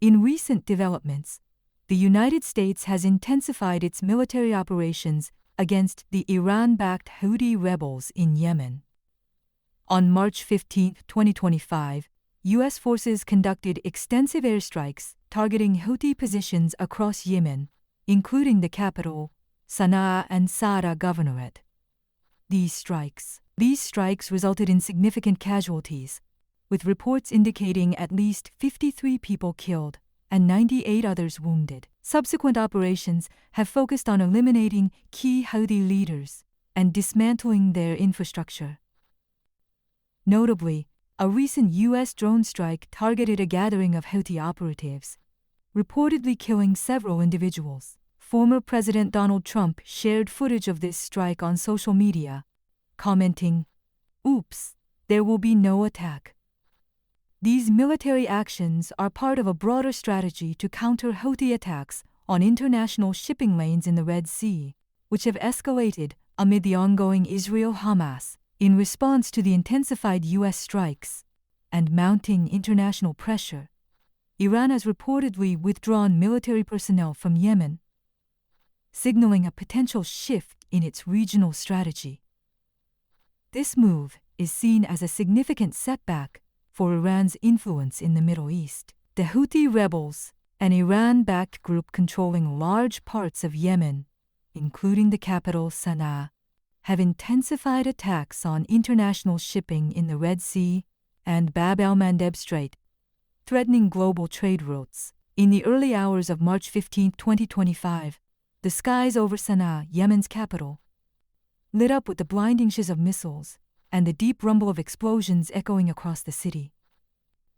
In recent developments, the United States has intensified its military operations against the Iran-backed Houthi rebels in Yemen. On March 15, 2025, U.S. forces conducted extensive airstrikes targeting Houthi positions across Yemen, including the capital, Sana'a and Saada Governorate. These strikes resulted in significant casualties, with reports indicating at least 53 people killed and 98 others wounded. Subsequent operations have focused on eliminating key Houthi leaders and dismantling their infrastructure. Notably, a recent U.S. drone strike targeted a gathering of Houthi operatives, reportedly killing several individuals. Former President Donald Trump shared footage of this strike on social media, commenting, "Oops, there will be no attack." These military actions are part of a broader strategy to counter Houthi attacks on international shipping lanes in the Red Sea, which have escalated amid the ongoing Israel-Hamas in response to the intensified U.S. strikes and mounting international pressure. Iran has reportedly withdrawn military personnel from Yemen, signaling a potential shift in its regional strategy. This move is seen as a significant setback for Iran's influence in the Middle East. The Houthi rebels, an Iran-backed group controlling large parts of Yemen, including the capital Sana'a, have intensified attacks on international shipping in the Red Sea and Bab el-Mandeb Strait, threatening global trade routes. In the early hours of March 15, 2025, the skies over Sana'a, Yemen's capital, lit up with the blinding shiz of missiles and the deep rumble of explosions echoing across the city.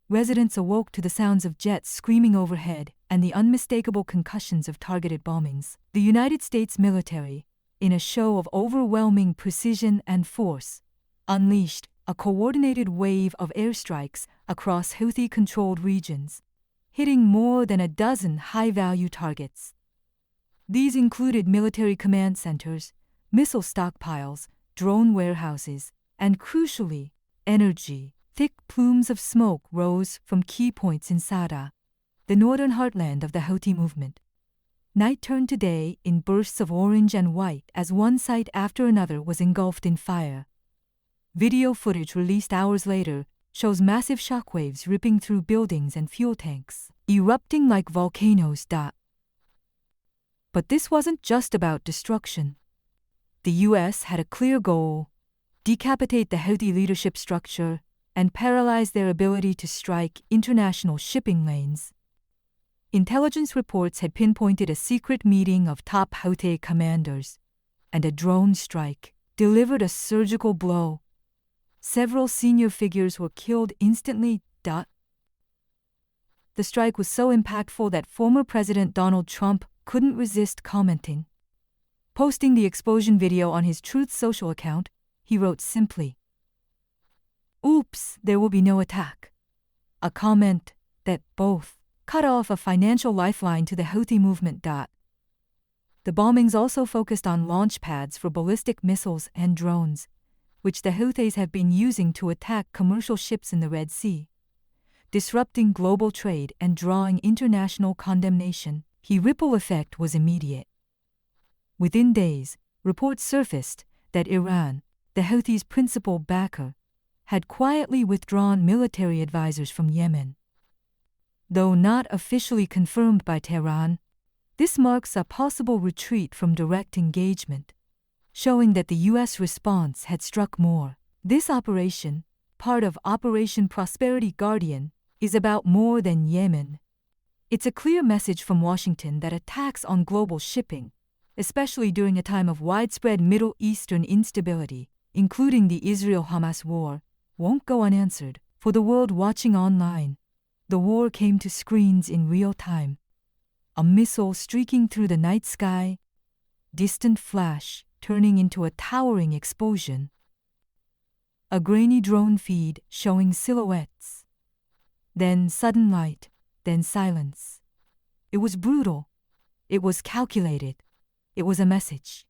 Residents awoke to the sounds of jets screaming overhead and the unmistakable concussions of targeted bombings. The United States military, in a show of overwhelming precision and force, unleashed a coordinated wave of airstrikes across Houthi-controlled regions, hitting more than a dozen high-value targets. These included military command centers, missile stockpiles, drone warehouses, and crucially, energy. Thick plumes of smoke rose from key points in Saada, the northern heartland of the Houthi movement. Night turned to day in bursts of orange and white as one site after another was engulfed in fire. Video footage released hours later shows massive shockwaves ripping through buildings and fuel tanks, erupting like volcanoes. But this wasn't just about destruction. The U.S. had a clear goal: decapitate the Houthi leadership structure and paralyze their ability to strike international shipping lanes. Intelligence reports had pinpointed a secret meeting of top Houthi commanders, and a drone strike delivered a surgical blow. Several senior figures were killed instantly. The strike was so impactful that former President Donald Trump couldn't resist commenting. Posting the explosion video on his Truth Social account, he wrote simply, "Oops, there will be no attack." A comment that both cut off a financial lifeline to the Houthi movement. The bombings also focused on launch pads for ballistic missiles and drones, which the Houthis have been using to attack commercial ships in the Red Sea, disrupting global trade and drawing international condemnation. The ripple effect was immediate. Within days, reports surfaced that Iran, the Houthis' principal backer, had quietly withdrawn military advisors from Yemen. Though not officially confirmed by Tehran, this marks a possible retreat from direct engagement, showing that the U.S. response had struck more. This operation, part of Operation Prosperity Guardian, is about more than Yemen. It's a clear message from Washington that attacks on global shipping, especially during a time of widespread Middle Eastern instability, including the Israel-Hamas war, won't go unanswered. For the world watching online, the war came to screens in real time. A missile streaking through the night sky, distant flash turning into a towering explosion. A grainy drone feed showing silhouettes. Then sudden light, then silence. It was brutal. It was calculated. It was a message.